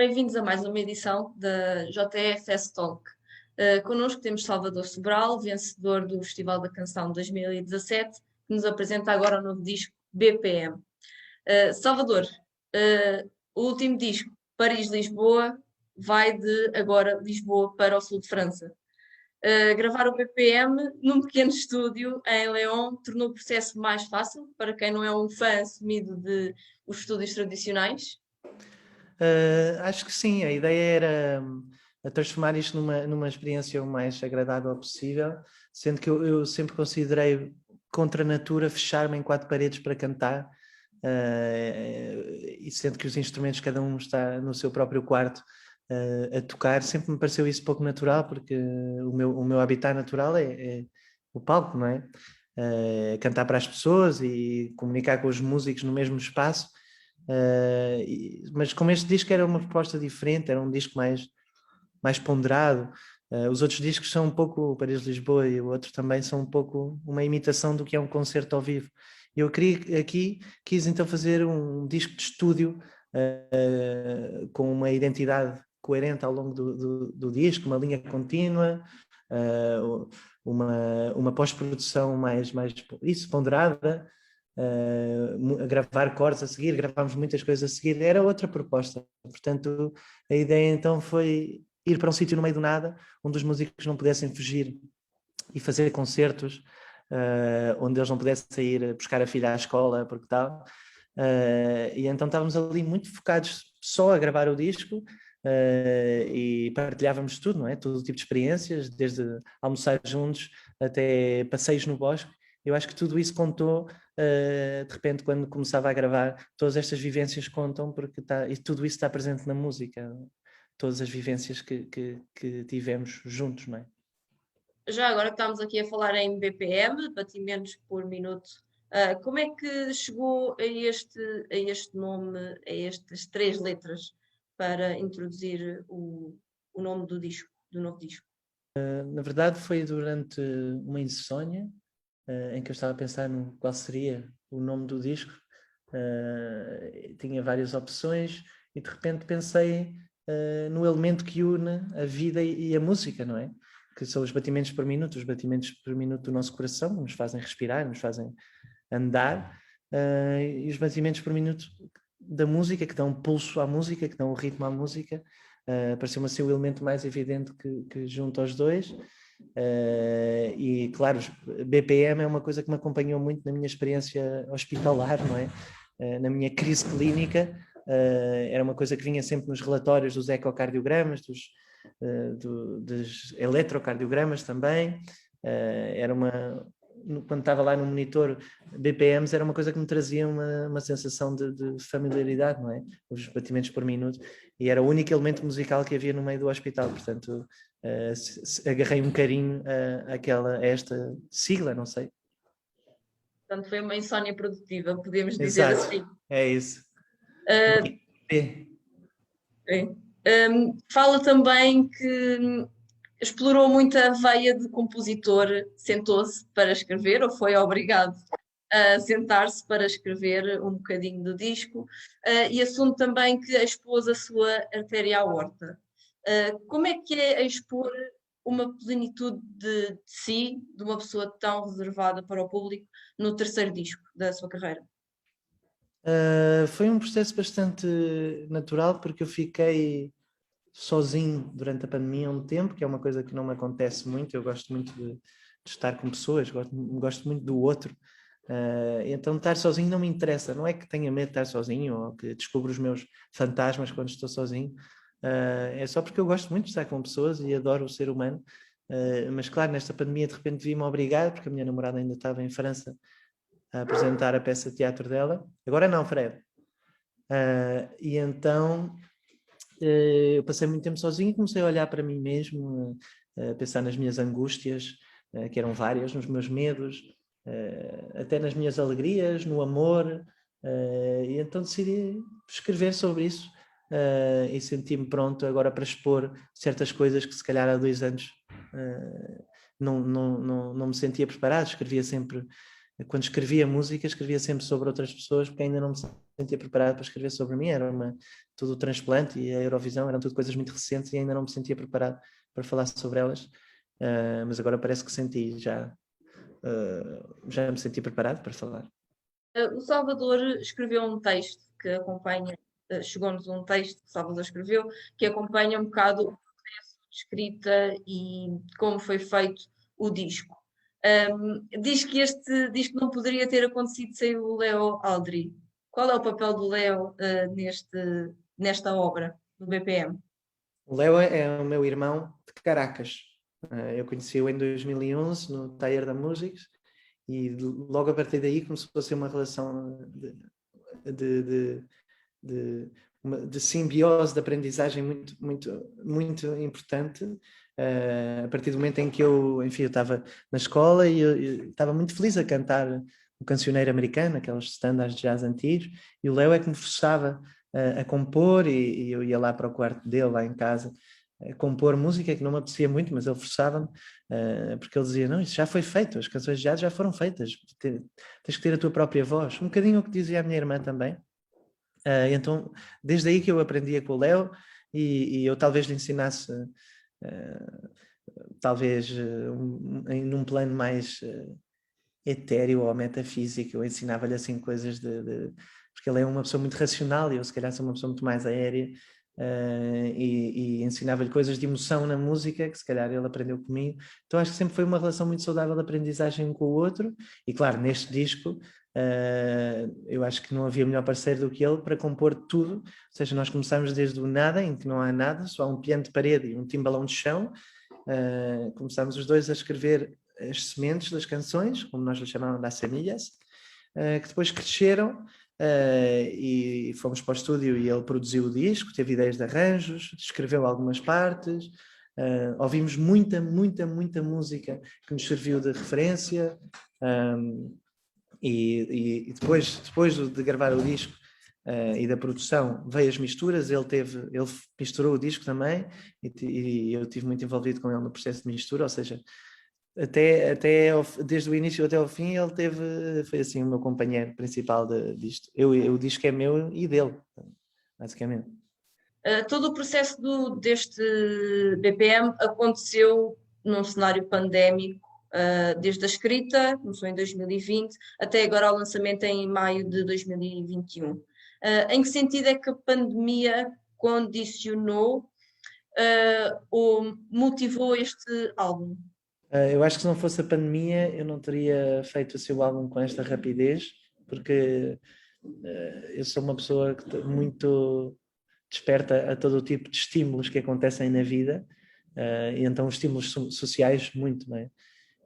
Bem-vindos a mais uma edição da JRFS Talk. Connosco temos Salvador Sobral, vencedor do Festival da Canção 2017, que nos apresenta agora o novo disco BPM. Salvador, o último disco, Paris-Lisboa, vai de agora Lisboa para o sul de França. Gravar o BPM num pequeno estúdio em León tornou o processo mais fácil para quem não é um fã assumido de os estúdios tradicionais. Acho que sim, a ideia era transformar isto numa experiência o mais agradável possível, sendo que eu sempre considerei contra a natura fechar-me em quatro paredes para cantar, e sendo que os instrumentos cada um está no seu próprio quarto a tocar, sempre me pareceu isso pouco natural, porque o meu habitat natural é o palco, não é? Cantar para as pessoas e comunicar com os músicos no mesmo espaço. Mas como este disco era uma proposta diferente, era um disco mais ponderado. Os outros discos são um pouco, o Paris-Lisboa e o outro também são um pouco uma imitação do que é um concerto ao vivo. Eu quis então fazer um disco de estúdio com uma identidade coerente ao longo do disco, uma linha contínua, uma pós-produção mais isso, ponderada. A gravar cortes a seguir, gravámos muitas coisas a seguir, era outra proposta. Portanto, a ideia então foi ir para um sítio no meio do nada, onde os músicos não pudessem fugir e fazer concertos, onde eles não pudessem ir buscar a filha à escola, porque tal. E então estávamos ali muito focados só a gravar o disco, e partilhávamos tudo, não é? Todo tipo de experiências, desde almoçar juntos até passeios no bosque. Eu acho que tudo isso contou, de repente, quando começava a gravar, todas estas vivências contam, porque e tudo isso está presente na música, todas as vivências que tivemos juntos, não é? Já agora que estamos aqui a falar em BPM, batimentos por minuto, como é que chegou a este nome, a estas três letras, para introduzir o nome do disco, do novo disco? Na verdade, foi durante uma insónia, em que eu estava a pensar no qual seria o nome do disco. Tinha várias opções e de repente pensei no elemento que une a vida e a música, não é? Que são os batimentos por minuto. Os batimentos por minuto do nosso coração, que nos fazem respirar, nos fazem andar, e os batimentos por minuto da música, que dão pulso à música, que dão o ritmo à música. Pareceu-me assim o elemento mais evidente que junta aos dois. E claro, BPM é uma coisa que me acompanhou muito na minha experiência hospitalar, não é? Na minha crise clínica, era uma coisa que vinha sempre nos relatórios dos ecocardiogramas, dos eletrocardiogramas também. Quando estava lá no monitor BPMs, era uma coisa que me trazia uma sensação de familiaridade, não é? Os batimentos por minuto, e era o único elemento musical que havia no meio do hospital, portanto agarrei um carinho a esta sigla, não sei. Portanto, foi uma insónia produtiva, podemos dizer Exato, assim. é isso. Fala também que explorou muito a veia de compositor, sentou-se para escrever, ou foi obrigado a sentar-se para escrever um bocadinho do disco, e assume também que expôs a sua artéria aorta. Como é que é expor uma plenitude de si, de uma pessoa tão reservada para o público, no terceiro disco da sua carreira? Foi um processo bastante natural, porque eu fiquei sozinho durante a pandemia há um tempo, que é uma coisa que não me acontece muito. Eu gosto muito de estar com pessoas, gosto muito do outro. Então estar sozinho não me interessa. Não é que tenha medo de estar sozinho ou que descubro os meus fantasmas quando estou sozinho. É só porque eu gosto muito de estar com pessoas e adoro o ser humano. Mas claro, nesta pandemia de repente vi-me obrigado, porque a minha namorada ainda estava em França a apresentar a peça de teatro dela. Agora não, Fred. E então eu passei muito tempo sozinho e comecei a olhar para mim mesmo, a pensar nas minhas angústias, que eram várias, nos meus medos, até nas minhas alegrias, no amor, e então decidi escrever sobre isso, e senti-me pronto agora para expor certas coisas que se calhar há 2 anos não me sentia preparado. Escrevia sempre quando escrevia música, escrevia sempre sobre outras pessoas, porque ainda não me sentia preparado para escrever sobre mim. Tudo o transplante e a Eurovisão eram tudo coisas muito recentes e ainda não me sentia preparado para falar sobre elas. Mas agora parece que já me senti preparado para falar. O Salvador escreveu um texto que acompanha, chegou-nos um texto que o Salvador escreveu, que acompanha um bocado o processo de escrita e como foi feito o disco. Diz que este disco não poderia ter acontecido sem o Leo Aldri. Qual é o papel do Leo, nesta obra do BPM? O Léo é o meu irmão de Caracas. Eu conheci-o em 2011 no Taller da Música e logo a partir daí começou a ser uma relação de, de, de, de simbiose, de aprendizagem muito, muito, muito importante. A partir do momento em que eu estava na escola e eu estava muito feliz a cantar o cancioneiro americano, aqueles standards de jazz antigos, e o Léo é que me forçava a compor e eu ia lá para o quarto dele, lá em casa, a compor música que não me apetecia muito, mas ele forçava-me, porque ele dizia, não, isso já foi feito, as canções de jazz já foram feitas, tens que ter a tua própria voz. Um bocadinho o que dizia a minha irmã também. Então, desde aí que eu aprendia com o Léo e eu talvez lhe ensinasse, talvez num plano mais etéreo ou metafísico, eu ensinava-lhe assim coisas porque ele é uma pessoa muito racional e eu se calhar sou uma pessoa muito mais aérea, e ensinava-lhe coisas de emoção na música que se calhar ele aprendeu comigo. Então acho que sempre foi uma relação muito saudável de aprendizagem um com o outro e claro, neste disco eu acho que não havia melhor parceiro do que ele para compor tudo, ou seja, nós começámos desde o nada, em que não há nada, só há um piano de parede e um timbalão de chão. Começámos os dois a escrever as sementes das canções, como nós lhe chamávamos, das semillas, que depois cresceram, e fomos para o estúdio e ele produziu o disco, teve ideias de arranjos, escreveu algumas partes, ouvimos muita, muita, muita música que nos serviu de referência, e depois de gravar o disco e da produção veio as misturas, ele misturou o disco também e eu estive muito envolvido com ele no processo de mistura, ou seja, desde o início até ao fim foi assim o meu companheiro principal disto. O disco é meu e dele, basicamente. Todo o processo deste BPM aconteceu num cenário pandémico, desde a escrita, começou em 2020, até agora ao lançamento em maio de 2021. Em que sentido é que a pandemia condicionou ou motivou este álbum? Eu acho que se não fosse a pandemia eu não teria feito o seu álbum com esta rapidez, porque eu sou uma pessoa muito desperta a todo o tipo de estímulos que acontecem na vida, e então os estímulos sociais muito, não é?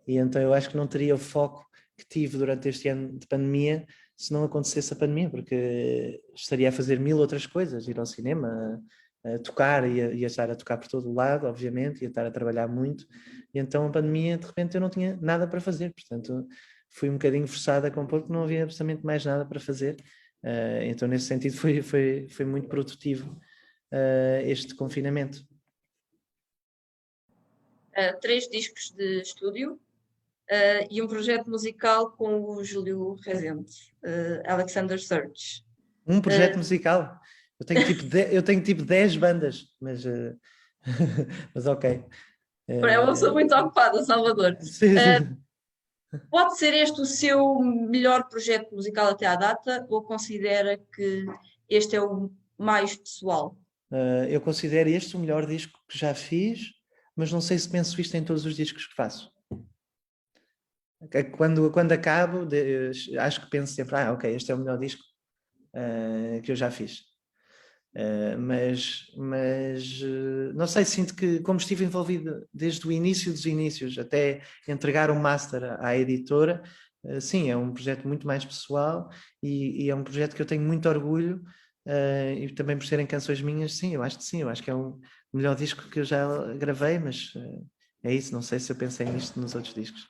E então eu acho que não teria o foco que tive durante este ano de pandemia se não acontecesse a pandemia, porque estaria a fazer mil outras coisas, ir ao cinema, a tocar, ia estar a tocar por todo o lado, obviamente, ia estar a trabalhar muito, e então a pandemia, de repente eu não tinha nada para fazer, portanto fui um bocadinho forçado a compor porque não havia absolutamente mais nada para fazer. Então nesse sentido foi muito produtivo este confinamento. 3 discos de estúdio, e um projeto musical com o Júlio Rezende, Alexander Search. Um projeto musical. Eu tenho tipo 10 bandas, mas ok. É uma pessoa muito ocupada, Salvador. Sim, sim. Pode ser este o seu melhor projeto musical até à data ou considera que este é o mais pessoal? Eu considero este o melhor disco que já fiz, mas não sei se penso isto em todos os discos que faço. Quando acabo, acho que penso sempre, ok, este é o melhor disco que eu já fiz. Mas não sei, sinto que como estive envolvido desde o início dos inícios até entregar o master à editora, sim, é um projeto muito mais pessoal e é um projeto que eu tenho muito orgulho, e também por serem canções minhas, sim, eu acho que é o melhor disco que eu já gravei, mas é isso, não sei se eu pensei nisto nos outros discos.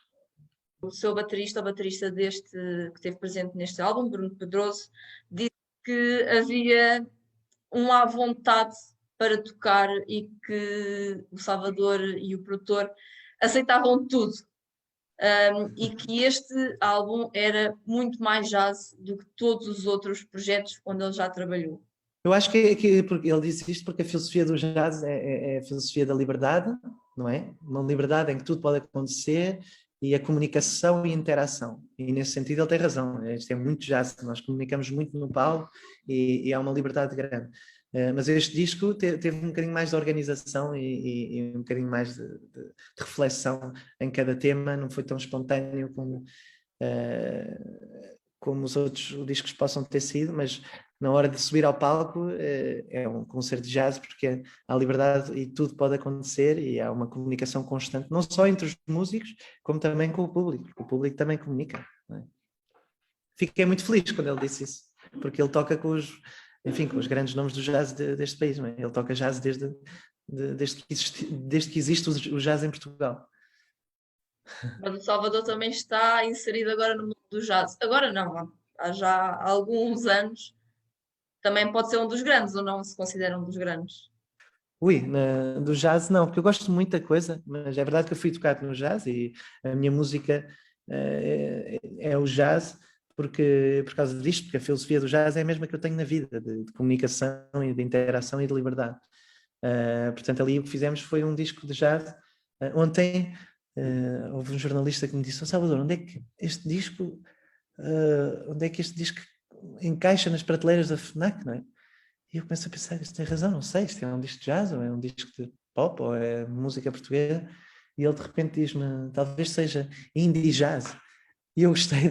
O seu baterista, o baterista que esteve presente neste álbum, Bruno Pedroso, disse que havia à vontade para tocar e que o Salvador e o produtor aceitavam tudo. e que este álbum era muito mais jazz do que todos os outros projetos onde ele já trabalhou. Eu acho porque ele disse isto porque a filosofia do jazz é a filosofia da liberdade, não é? Uma liberdade em que tudo pode acontecer e a comunicação e a interação. E nesse sentido ele tem razão. Isto é muito jazz, nós comunicamos muito no palco e há uma liberdade grande. Mas este disco teve um bocadinho mais de organização e um bocadinho mais de reflexão em cada tema, não foi tão espontâneo como os outros discos possam ter sido, mas na hora de subir ao palco é um concerto de jazz porque há liberdade e tudo pode acontecer e há uma comunicação constante, não só entre os músicos, como também com o público, porque o público também comunica. Não é? Fiquei muito feliz quando ele disse isso, porque ele toca com os grandes nomes do jazz deste país, não é? Ele toca jazz desde que existe o jazz em Portugal. Mas o Salvador também está inserido agora no mundo do jazz. Agora não, há já alguns anos. Também pode ser um dos grandes, ou não se considera um dos grandes. Do jazz não, porque eu gosto de muita coisa, mas é verdade que eu fui tocado no jazz e a minha música é o jazz por causa disto, porque a filosofia do jazz é a mesma que eu tenho na vida, de comunicação e de interação e de liberdade. Portanto, ali o que fizemos foi um disco de jazz. Ontem houve um jornalista que me disse: Salvador, onde é que este disco encaixa nas prateleiras da FNAC, não é? E eu começo a pensar, isto tem razão, não sei, isto é um disco de jazz, ou é um disco de pop, ou é música portuguesa. E ele de repente diz-me, talvez seja indie jazz. E eu gostei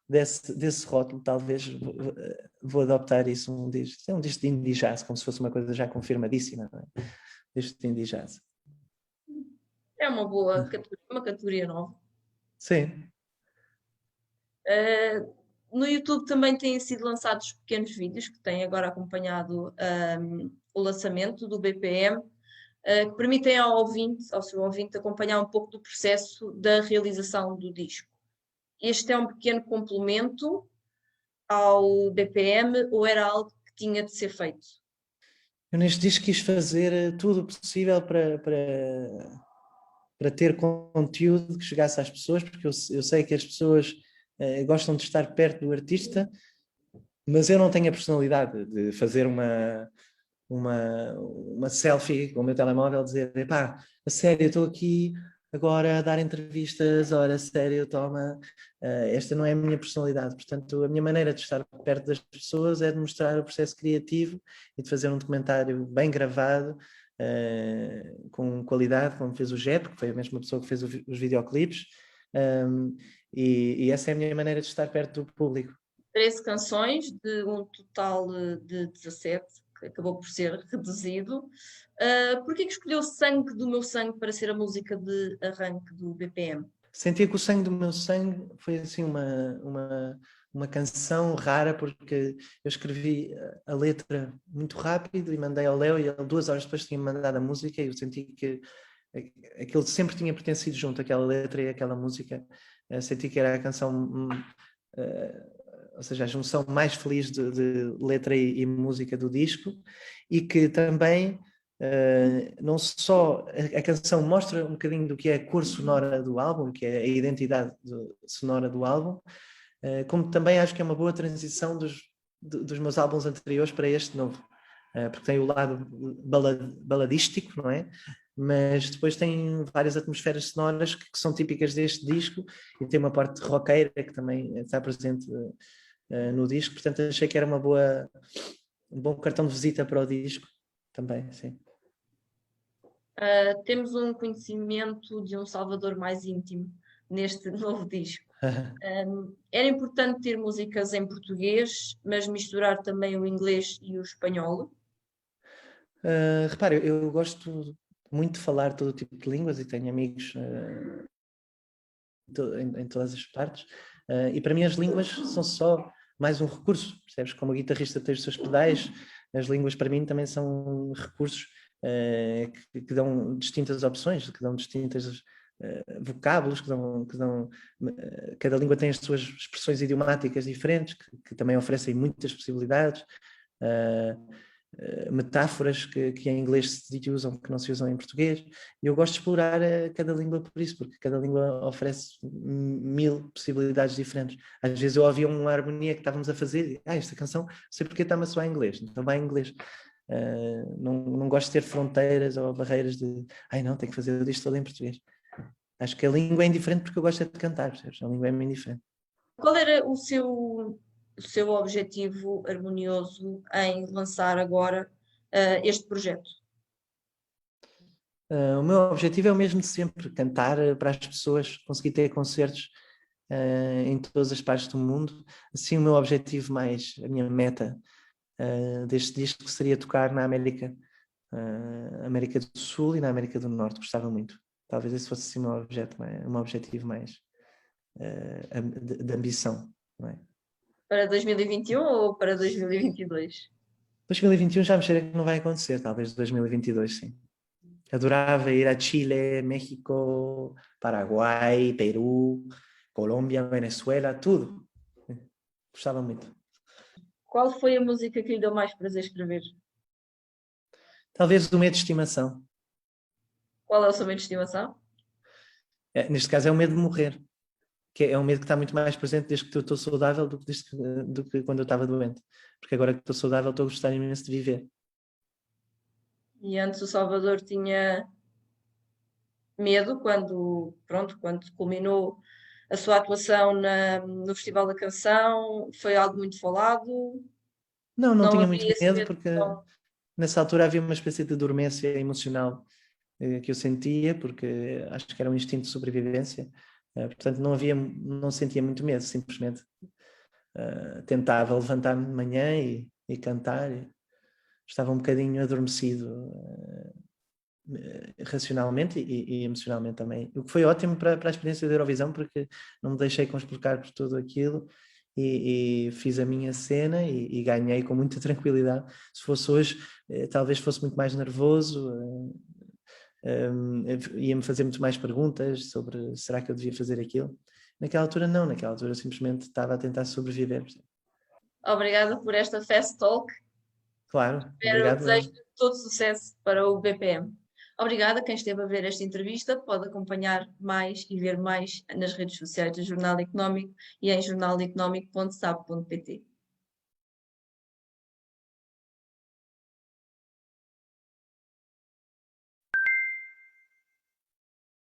desse rótulo, talvez vou adoptar isso, é um disco de indie jazz, como se fosse uma coisa já confirmadíssima, não é? Disco de indie jazz. É uma boa categoria, uma categoria nova. Sim. No YouTube também têm sido lançados pequenos vídeos que têm agora acompanhado o lançamento do BPM, que permitem ao seu ouvinte, acompanhar um pouco do processo da realização do disco. Este é um pequeno complemento ao BPM ou era algo que tinha de ser feito? Eu neste disco quis fazer tudo o possível para ter conteúdo que chegasse às pessoas, porque eu sei que as pessoas gostam de estar perto do artista, mas eu não tenho a personalidade de fazer uma selfie com o meu telemóvel, dizer, epá, a sério, eu estou aqui agora a dar entrevistas, ora, a sério, toma, esta não é a minha personalidade, portanto a minha maneira de estar perto das pessoas é de mostrar o processo criativo e de fazer um documentário bem gravado, com qualidade, como fez o Jep, que foi a mesma pessoa que fez os videoclipes, e essa é a minha maneira de estar perto do público. 13 canções de um total de 17, que acabou por ser reduzido. Porquê que escolheu Sangue do Meu Sangue para ser a música de arranque do BPM? Sentia que o Sangue do Meu Sangue foi assim uma canção rara, porque eu escrevi a letra muito rápido e mandei ao Léo, e ele 2 horas depois tinha mandado a música, e eu senti que aquilo sempre tinha pertencido junto, aquela letra e aquela música. Senti que era a canção, ou seja, a junção mais feliz de letra e música do disco, e que também não só a canção mostra um bocadinho do que é a cor sonora do álbum, que é a identidade sonora do álbum, como também acho que é uma boa transição dos meus álbuns anteriores para este novo, porque tem o lado baladístico, não é? Mas depois tem várias atmosferas sonoras que são típicas deste disco, e tem uma parte roqueira que também está presente no disco, portanto achei que era um bom cartão de visita para o disco também, sim. Temos um conhecimento de um Salvador mais íntimo neste novo disco. Era importante ter músicas em português, mas misturar também o inglês e o espanhol. Repare, eu gosto muito de falar todo tipo de línguas e tenho amigos em todas as partes, e para mim as línguas são só mais um recurso, percebes? Como o guitarrista tem os seus pedais, as línguas para mim também são recursos que dão distintas opções, que dão distintas vocábulos, cada língua tem as suas expressões idiomáticas diferentes, que também oferecem muitas possibilidades. metáforas que em inglês se usam, que não se usam em português. E eu gosto de explorar cada língua por isso, porque cada língua oferece 1000 possibilidades diferentes. Às vezes eu ouvia uma harmonia que estávamos a fazer e, esta canção, não sei porque está-me a soar em inglês, então vai em inglês. Não gosto de ter fronteiras ou barreiras de, não, tenho que fazer isto todo em português. Acho que a língua é indiferente porque eu gosto de cantar, percebes? A língua é bem indiferente. Qual era o seu objetivo harmonioso em lançar agora este projeto? O meu objetivo é o mesmo de sempre, cantar para as pessoas, conseguir ter concertos em todas as partes do mundo. Assim, o meu objetivo mais, a minha meta deste disco seria tocar na América do Sul e na América do Norte, gostava muito. Talvez esse fosse assim, o meu objetivo mais de ambição, não é? Para 2021 ou para 2022? 2021 já me cheira que não vai acontecer, talvez 2022, sim. Adorava ir a Chile, México, Paraguai, Peru, Colômbia, Venezuela, tudo. Gostava muito. Qual foi a música que lhe deu mais prazer escrever? Talvez o medo de estimação. Qual é o seu medo de estimação? Neste caso é o medo de morrer, que é um medo que está muito mais presente desde que eu estou saudável do que quando eu estava doente. Porque agora que estou saudável estou a gostar imenso de viver. E antes o Salvador tinha medo quando culminou a sua atuação no Festival da Canção, foi algo muito falado, Não não tinha muito havia esse medo medo porque tão... nessa altura havia uma espécie de dormência emocional que eu sentia, porque acho que era um instinto de sobrevivência. Portanto, não sentia muito medo, simplesmente tentava levantar-me de manhã e cantar. Estava um bocadinho adormecido racionalmente e emocionalmente também. O que foi ótimo para a experiência da Eurovisão, porque não me deixei conspurcar por tudo aquilo e fiz a minha cena e ganhei com muita tranquilidade. Se fosse hoje, talvez fosse muito mais nervoso. Ia-me fazer muito mais perguntas sobre será que eu devia fazer aquilo. Naquela altura não, naquela altura eu simplesmente estava a tentar sobreviver. Obrigada por esta Fast Talk. Claro, Espero, obrigado. desejo todo sucesso para o BPM. Obrigada. Quem esteve a ver esta entrevista pode acompanhar mais e ver mais nas redes sociais do Jornal Económico e em jornaleconómico.sab.pt.